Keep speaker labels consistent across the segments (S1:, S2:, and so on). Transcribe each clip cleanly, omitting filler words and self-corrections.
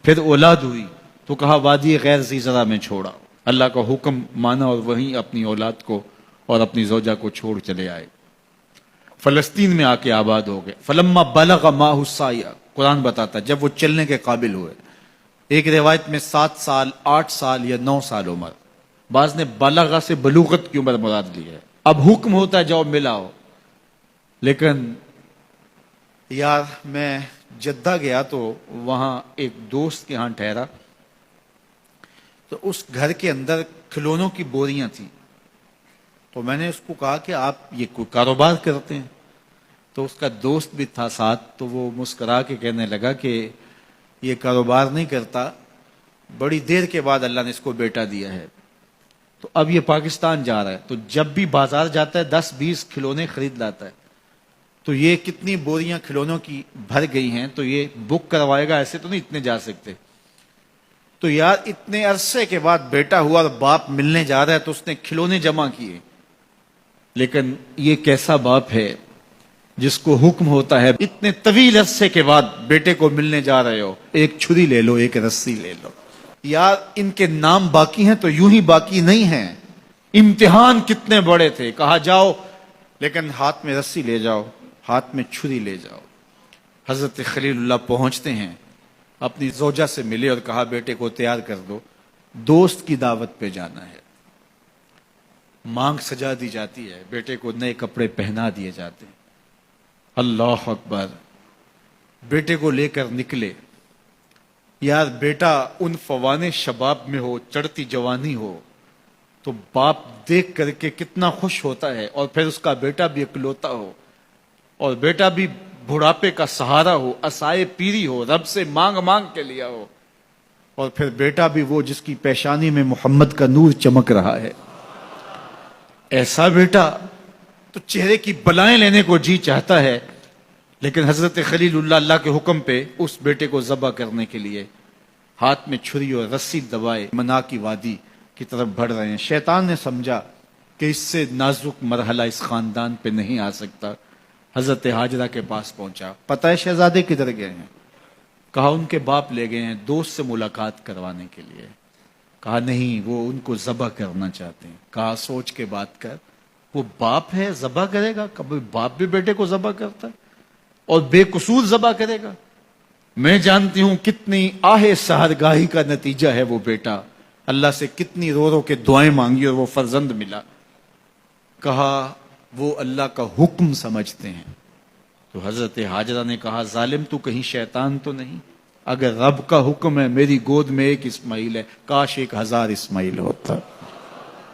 S1: پھر اولاد ہوئی تو کہا وادی غیر ذی زرع میں چھوڑا، اللہ کا حکم مانا اور وہیں اپنی اولاد کو اور اپنی زوجہ کو چھوڑ چلے آئے، فلسطین میں آ کے آباد ہو گئے۔ فلما بلغ معہ السعی، قرآن بتاتا جب وہ چلنے کے قابل ہوئے، ایک روایت میں 7 سال 8 سال یا 9 سال عمر، بعض نے بلغہ سے بلوغت کی عمر مراد لی ہے۔ اب حکم ہوتا ہے جاؤ ملاؤ، لیکن یار میں جدہ گیا تو وہاں ایک دوست کے ہاں ٹھہرا، تو اس گھر کے اندر کھلونوں کی بوریاں تھیں، تو میں نے اس کو کہا کہ آپ یہ کوئی کاروبار کرتے ہیں؟ تو اس کا دوست بھی تھا ساتھ، تو وہ مسکرا کے کہنے لگا کہ یہ کاروبار نہیں کرتا، بڑی دیر کے بعد اللہ نے اس کو بیٹا دیا ہے، تو اب یہ پاکستان جا رہا ہے، تو جب بھی بازار جاتا ہے 10-20 کھلونے خرید لاتا ہے، تو یہ کتنی بوریاں کھلونوں کی بھر گئی ہیں، تو یہ بک کروائے گا، ایسے تو نہیں اتنے جا سکتے۔ تو یار اتنے عرصے کے بعد بیٹا ہوا اور باپ ملنے جا رہا ہے، تو اس نے کھلونے جمع کیے، لیکن یہ کیسا باپ ہے جس کو حکم ہوتا ہے اتنے طویل عرصے کے بعد بیٹے کو ملنے جا رہے ہو، ایک چھری لے لو، ایک رسی لے لو۔ یار ان کے نام باقی ہیں تو یوں ہی باقی نہیں ہیں، امتحان کتنے بڑے تھے، کہا جاؤ لیکن ہاتھ میں رسی لے جاؤ، ہاتھ میں چھری لے جاؤ۔ حضرت خلیل اللہ پہنچتے ہیں، اپنی زوجہ سے ملے اور کہا بیٹے کو تیار کر دو، دوست کی دعوت پہ جانا ہے۔ مانگ سجا دی جاتی ہے، بیٹے کو نئے کپڑے پہنا دیے جاتے ہیں۔ اللہ اکبر، بیٹے کو لے کر نکلے۔ یار بیٹا ان فوان شباب میں ہو، چڑھتی جوانی ہو، تو باپ دیکھ کر کے کتنا خوش ہوتا ہے، اور پھر اس کا بیٹا بھی اکلوتا ہو، اور بیٹا بھی بڑھاپے کا سہارا ہو، عصائے پیری ہو، رب سے مانگ مانگ کے لیا ہو، اور پھر بیٹا بھی وہ جس کی پیشانی میں محمد کا نور چمک رہا ہے۔ ایسا بیٹا تو چہرے کی بلائیں لینے کو جی چاہتا ہے، لیکن حضرت خلیل اللہ اللہ کے حکم پہ اس بیٹے کو ذبح کرنے کے لیے ہاتھ میں چھری اور رسی دبائے منا کی وادی کی طرف بڑھ رہے ہیں۔ شیطان نے سمجھا کہ اس سے نازک مرحلہ اس خاندان پہ نہیں آ سکتا، حضرت حاجرہ کے پاس پہنچا۔ پتہ ہے شہزادے کدھر گئے ہیں؟ کہا ان کے باپ لے گئے ہیں دوست سے ملاقات کروانے کے لیے۔ کہا نہیں، وہ ان کو ذبح کرنا چاہتے ہیں۔ کہا سوچ کے بات کر، وہ باپ ہے ذبح کرے گا؟ کبھی باپ بھی بیٹے کو ذبح کرتا ہے اور بے قصور ذبح کرے گا؟ میں جانتی ہوں کتنی آہ سحرگاہی کا نتیجہ ہے وہ بیٹا، اللہ سے کتنی رو رو کے دعائیں مانگی اور وہ فرزند ملا۔ کہا وہ اللہ کا حکم سمجھتے ہیں۔ تو حضرت حاجرہ نے کہا ظالم تو کہیں شیطان تو نہیں؟ اگر رب کا حکم ہے، میری گود میں ایک اسماعیل ہے، کاش 1000 اسماعیل ہوتا،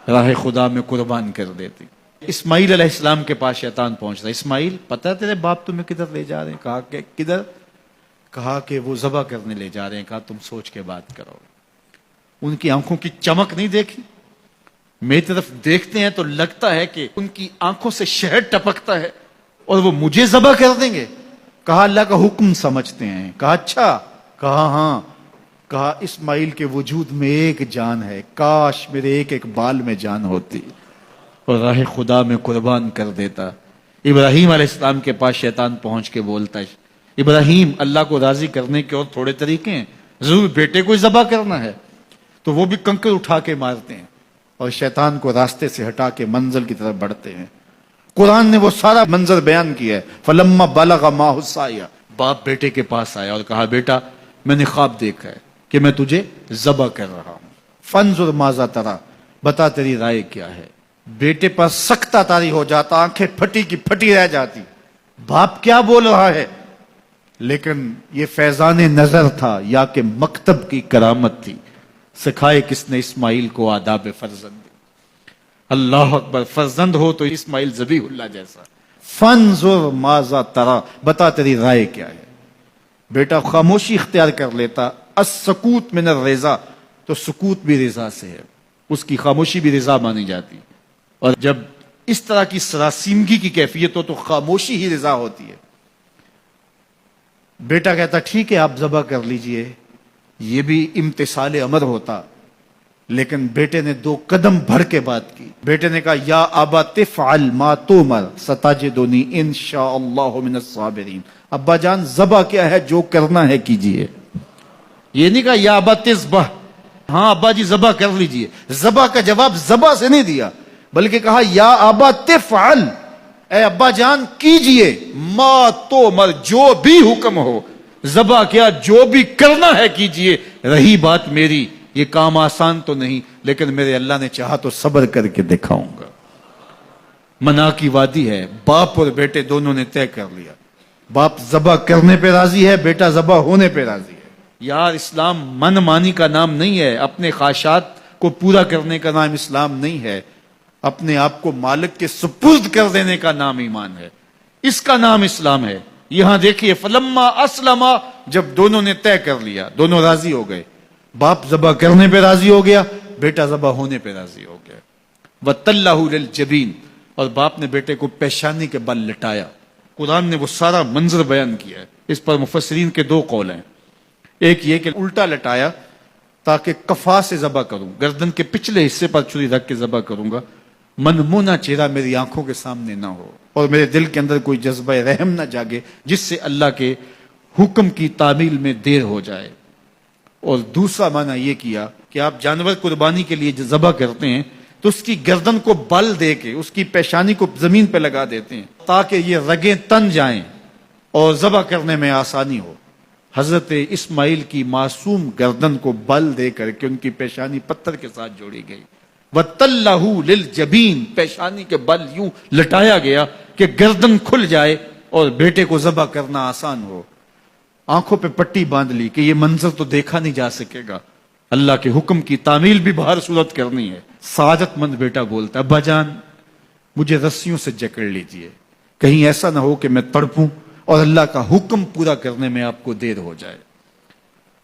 S1: راہ خدا میں قربان کر دیتی۔ اسماعیل علیہ السلام کے پاس شیطان پہنچتا، اسماعیل پتہ ہے تیرے باپ تمہیں کدھر لے جا رہے ہیں؟ کہا کہ کدھر؟ کہا کہ وہ ذبح کرنے لے جا رہے ہیں۔ کہا تم سوچ کے بات کرو۔ ان کی آنکھوں کی چمک نہیں دیکھی؟ میری طرف دیکھتے ہیں تو لگتا ہے کہ ان کی آنکھوں سے شہد ٹپکتا ہے، اور وہ مجھے ذبح کر دیں گے؟ کہا اللہ کا حکم سمجھتے ہیں۔ کہا اچھا؟ کہا ہاں۔ کہا اسماعیل کے وجود میں ایک جان ہے، کاش میرے ایک ایک بال میں جان ہوتی اور راہ خدا میں قربان کر دیتا۔ ابراہیم علیہ السلام کے پاس شیطان پہنچ کے بولتا ہے ابراہیم اللہ کو راضی کرنے کے اور تھوڑے طریقے ہیں، ضرور بیٹے کو ذبح کرنا ہے؟ تو وہ بھی کنکر اٹھا کے مارتے ہیں اور شیطان کو راستے سے ہٹا کے منزل کی طرف بڑھتے ہیں۔ قرآن نے وہ سارا منظر بیان کیا ہے۔ فلما بلغ معہ السعی، باپ بیٹے کے پاس آیا اور کہا بیٹا میں نے خواب دیکھا ہے کہ میں تجھے ذبح کر رہا ہوں، فانظر ماذا تری، بتا تیری رائے کیا ہے؟ بیٹے پر سکتہ طاری ہو جاتا، آنکھیں پھٹی کی پھٹی رہ جاتی، باپ کیا بول رہا ہے؟ لیکن یہ فیضان نظر تھا یا کہ مکتب کی کرامت تھی؟ سکھائے کس نے اسماعیل کو آداب فرزند؟ اللہ اکبر، فرزند ہو تو اسماعیل ذبیح اللہ جیسا۔ فانظر ماذا تری، بتا تیری رائے کیا ہے؟ بیٹا خاموشی اختیار کر لیتا، السکوت من الرضا، تو سکوت بھی رضا سے ہے، اس کی خاموشی بھی رضا مانی جاتی، اور جب اس طرح کی سراسیمگی کی کیفیت ہو تو خاموشی ہی رضا ہوتی ہے۔ بیٹا کہتا ٹھیک ہے آپ ذبح کر لیجئے، یہ بھی امتثال امر ہوتا، لیکن بیٹے نے 2 قدم بڑھ کے بات کی۔ بیٹے نے کہا یا ابا تفعل ما تؤمر ستجدنی انشاء اللہ من الصابرین، ابا جان ذبح کیا ہے، جو کرنا ہے کیجئے۔ یہ نہیں کہا یا ابا تذبح، ہاں ابا جی ذبح کر لیجئے، ذبح کا جواب ذبح سے نہیں دیا، بلکہ کہا یا ابا تفعل، اے ابا جان کیجئے، ما تو مر، جو بھی حکم ہو، ذبح کیا، جو بھی کرنا ہے کیجئے، رہی بات میری، یہ کام آسان تو نہیں، لیکن میرے اللہ نے چاہا تو صبر کر کے دکھاؤں گا۔ منا کی وادی ہے، باپ اور بیٹے دونوں نے طے کر لیا، باپ ذبح کرنے پہ راضی ہے، بیٹا ذبح ہونے پہ راضی ہے۔ یار اسلام من مانی کا نام نہیں ہے، اپنے خواہشات کو پورا کرنے کا نام اسلام نہیں ہے، اپنے آپ کو مالک کے سپرد کر دینے کا نام ایمان ہے، اس کا نام اسلام ہے۔ یہاں دیکھیے فلما اسلما، جب دونوں نے طے کر لیا، دونوں راضی ہو گئے، باپ ذبح کرنے پہ راضی ہو گیا، بیٹا ذبح ہونے پہ راضی ہو گیا۔ وَتَلَّهُ لِلْجَبِينِ، اور باپ نے بیٹے کو پیشانی کے بل لٹایا۔ قرآن نے وہ سارا منظر بیان کیا ہے، اس پر مفسرین کے دو قول ہیں، ایک یہ کہ الٹا لٹایا تاکہ کفا سے ذبح کروں، گردن کے پچھلے حصے پر چھری رکھ کے ذبح کروں گا، منمونا چہرہ میری آنکھوں کے سامنے نہ ہو اور میرے دل کے اندر کوئی جذبہ رحم نہ جاگے جس سے اللہ کے حکم کی تعمیل میں دیر ہو جائے۔ اور دوسرا معنی یہ کیا کہ آپ جانور قربانی کے لیے جو ذبح کرتے ہیں تو اس کی گردن کو بل دے کے اس کی پیشانی کو زمین پہ لگا دیتے ہیں تاکہ یہ رگیں تن جائیں اور ذبح کرنے میں آسانی ہو۔ حضرت اسماعیل کی معصوم گردن کو بل دے کر کے ان کی پیشانی پتھر کے ساتھ جوڑی گئی۔ وَتَلَّهُ لِلْجَبِينِ، پیشانی کے بل یوں لٹایا گیا کہ گردن کھل جائے اور بیٹے کو ذبح کرنا آسان ہو۔ آنکھوں پہ پٹی باندھ لی کہ یہ منظر تو دیکھا نہیں جا سکے گا، اللہ کے حکم کی تعمیل بھی بہر صورت کرنی ہے۔ سعادت مند بیٹا بولتا ہے ابا جان مجھے رسیوں سے جکڑ لیجئے، کہیں ایسا نہ ہو کہ میں تڑپوں اور اللہ کا حکم پورا کرنے میں آپ کو دیر ہو جائے۔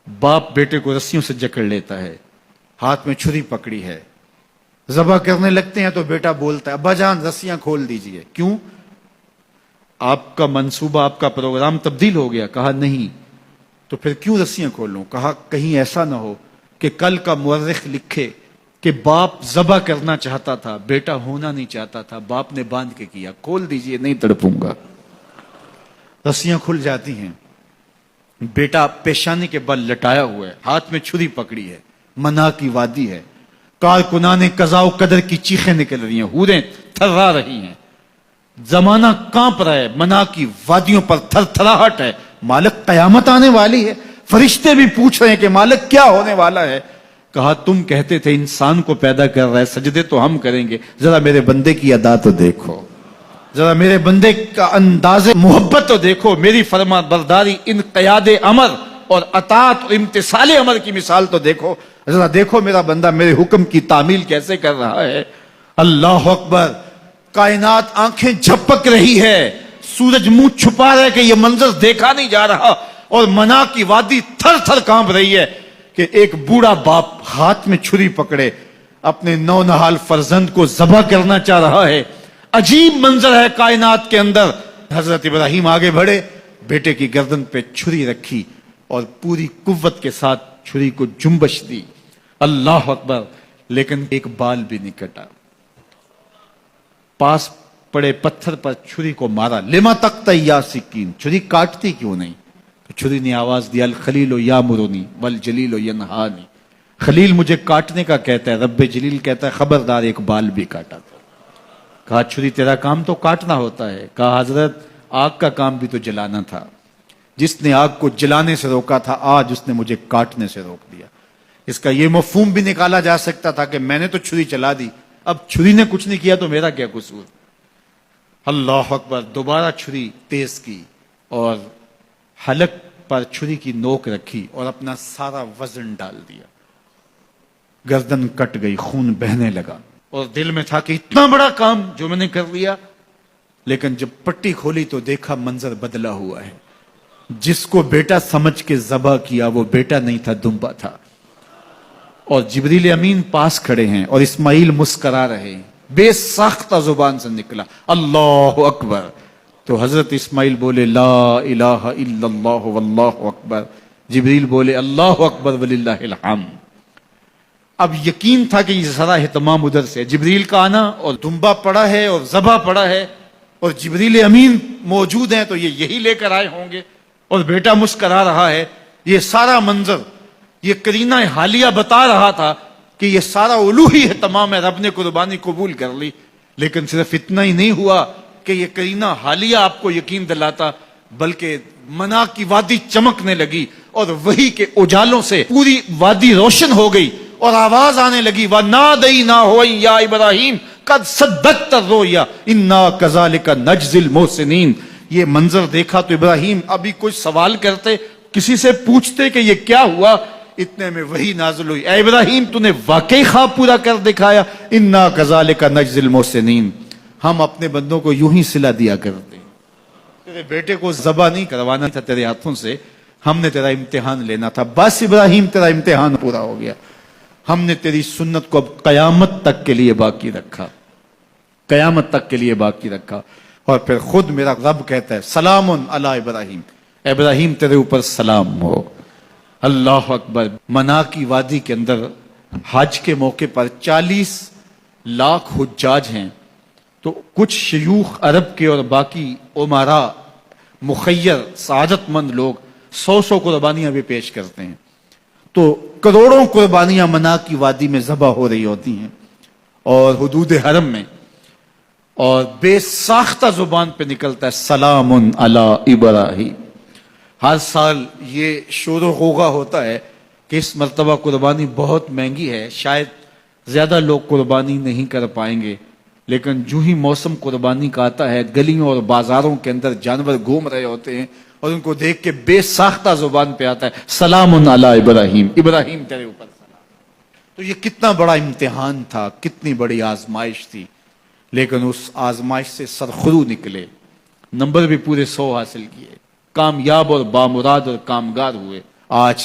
S1: باپ بیٹے کو رسیوں سے جکڑ لیتا ہے، ہاتھ میں چھری پکڑی ہے، ذبح کرنے لگتے ہیں تو بیٹا بولتا ہے ابا جان رسیاں کھول دیجئے۔ کیوں؟ آپ کا منصوبہ، آپ کا پروگرام تبدیل ہو گیا؟ کہا نہیں۔ تو پھر کیوں رسیاں کھولوں؟ کہا کہیں ایسا نہ ہو کہ کل کا مورخ لکھے کہ باپ ذبح کرنا چاہتا تھا، بیٹا ہونا نہیں چاہتا تھا، باپ نے باندھ کے کیا۔ کھول دیجئے، نہیں تڑپوں گا۔ رسیاں کھل جاتی ہیں، بیٹا پیشانی کے بل لٹایا ہوا ہے، ہاتھ میں چھری پکڑی ہے، منا کی وادی ہے، کارکنان قضاء و قدر کی چیخیں نکل رہی ہیں، حوریں تھرا رہی ہیں، زمانہ کانپ رہا ہے، منا کی وادیوں پر تھر تھراہٹ ہے، مالک قیامت آنے والی ہے، فرشتے بھی پوچھ رہے ہیں کہ مالک کیا ہونے والا ہے۔ کہا تم کہتے تھے انسان کو پیدا کر رہا ہے، سجدے تو ہم کریں گے، ذرا میرے بندے کی ادا تو دیکھو، ذرا میرے بندے کا انداز محبت تو دیکھو، میری فرما برداری، انقیاد امر اور اطاعت اور امتثال امر کی مثال تو دیکھو، ذرا دیکھو میرا بندہ میرے حکم کی تعمیل کیسے کر رہا ہے۔ اللہ اکبر، کائنات آنکھیں جھپک رہی ہے، سورج منہ چھپا رہا ہے کہ یہ منظر دیکھا نہیں جا رہا، اور منا کی وادی تھر تھر کانپ رہی ہے کہ ایک بوڑھا باپ ہاتھ میں چھری پکڑے اپنے نونہال فرزند کو ذبح کرنا چاہ رہا ہے۔ عجیب منظر ہے کائنات کے اندر۔ حضرت ابراہیم آگے بڑھے، بیٹے کی گردن پہ چھری رکھی اور پوری قوت کے ساتھ چھری کو جنبش دی۔ اللہ اکبر، لیکن ایک بال بھی نہیں کٹا۔ پاس پڑے پتھر پر چھری کو مارا، لما تقطع یا سکین، چھری کاٹتی کیوں نہیں؟ تو چھری نے آواز دیا الخلیل یامرنی والجلیل ینہانی، خلیل مجھے کاٹنے کا کہتا ہے، رب جلیل کہتا ہے خبردار ایک بال بھی کاٹا تھا۔ کہا چھری تیرا کام تو کاٹنا ہوتا ہے۔ کہا حضرت آگ کا کام بھی تو جلانا تھا، جس نے آگ کو جلانے سے روکا تھا آج اس نے مجھے کاٹنے سے روک دیا۔ اس کا یہ مفہوم بھی نکالا جا سکتا تھا کہ میں نے تو چھری چلا دی، اب چھری نے کچھ نہیں کیا تو میرا کیا قصور۔ اللہ اکبر، دوبارہ چھری تیز کی اور حلق پر چھری کی نوک رکھی اور اپنا سارا وزن ڈال دیا، گردن کٹ گئی، خون بہنے لگا، اور دل میں تھا کہ اتنا بڑا کام جو میں نے کر لیا، لیکن جب پٹی کھولی تو دیکھا منظر بدلا ہوا ہے۔ جس کو بیٹا سمجھ کے ذبح کیا وہ بیٹا نہیں تھا، دمبا تھا، اور جبریل امین پاس کھڑے ہیں اور اسماعیل مسکرا رہے ہیں، بے ساختہ زبان سے نکلا اللہ اکبر۔ تو حضرت اسماعیل بولے لا الہ الا اللہ واللہ اکبر، جبریل بولے اللہ اکبر وللہ الحمد۔ اب یقین تھا کہ یہ سارا اہتمام ادھر سے، جبریل کا آنا اور دمبا پڑا ہے اور ذبح پڑا ہے اور جبریل امین موجود ہیں تو یہ یہی لے کر آئے ہوں گے، اور بیٹا مسکرا رہا ہے۔ یہ سارا منظر یہ قرینہ حالیہ بتا رہا تھا کہ یہ سارا الوہی ہے تمام ہے، رب نے قربانی قبول کر لی. لیکن صرف اتنا ہی نہیں ہوا کہ یہ قرینہ حالیہ آپ کو یقین دلاتا، بلکہ منا کی وادی چمکنے لگی اور وہی کے اجالوں سے پوری وادی روشن ہو گئی اور آواز آنے لگی وَنَادَيْنَاهُ يَا إِبْرَاهِيمُ قَدْ صَدَّقْتَ الرُّؤْيَا إِنَّا كَذَلِكَ نَجْزِي الْمُحْسِنِينَ. یہ منظر دیکھا تو ابراہیم ابھی کچھ سوال کرتے، کسی سے پوچھتے کہ یہ کیا ہوا، اتنے میں وہی نازل ہوئی، اے ابراہیم تو نے واقعی خواب پورا کر دکھایا. انا کذالک نجزی المحسنین، ہم اپنے بندوں کو یوں ہی صلہ دیا کرتے. تیرے بیٹے کو ذبح نہیں کروانا تھا تیرے ہاتھوں سے، ہم نے تیرا امتحان لینا تھا. بس ابراہیم تیرا امتحان پورا ہو گیا. ہم نے تیری سنت کو اب قیامت تک کے لیے باقی رکھا، قیامت تک کے لیے باقی رکھا. اور پھر خود میرا رب کہتا ہے سلام علی ابراہیم، ابراہیم تیرے اوپر سلام ہو. اللہ اکبر. منا کی وادی کے اندر حج کے موقع پر 40 لاکھ حجاج ہیں، تو کچھ شیوخ عرب کے اور باقی عمراء مخیر سعادت مند لوگ 100 قربانیاں بھی پیش کرتے ہیں. تو کروڑوں قربانیاں منا کی وادی میں ذبح ہو رہی ہوتی ہیں اور حدود حرم میں، اور بے ساختہ زبان پہ نکلتا ہے سلام علی ابراہیم. ہر سال یہ شور و غوغا ہوتا ہے کہ اس مرتبہ قربانی بہت مہنگی ہے، شاید زیادہ لوگ قربانی نہیں کر پائیں گے. لیکن جو ہی موسم قربانی کا آتا ہے، گلیوں اور بازاروں کے اندر جانور گھوم رہے ہوتے ہیں اور ان کو دیکھ کے بے ساختہ زبان پہ آتا ہے سلام علی ابراہیم، ابراہیم تیرے اوپر سلام. تو یہ کتنا بڑا امتحان تھا، کتنی بڑی آزمائش تھی، لیکن اس آزمائش سے سرخرو نکلے، نمبر بھی پورے 100 حاصل کیے، کامیاب اور بامراد اور کامگار ہوئے. آج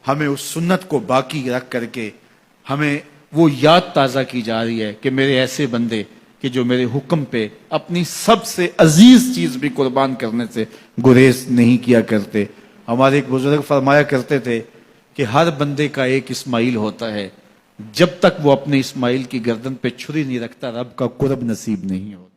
S1: ہمیں اس سنت کو باقی رکھ کر کے ہمیں وہ یاد تازہ کی جا رہی ہے کہ میرے ایسے بندے کہ جو میرے حکم پہ اپنی سب سے عزیز چیز بھی قربان کرنے سے گریز نہیں کیا کرتے. ہمارے ایک بزرگ فرمایا کرتے تھے کہ ہر بندے کا ایک اسماعیل ہوتا ہے، جب تک وہ اپنے اسماعیل کی گردن پہ چھری نہیں رکھتا رب کا قرب نصیب نہیں ہوتا.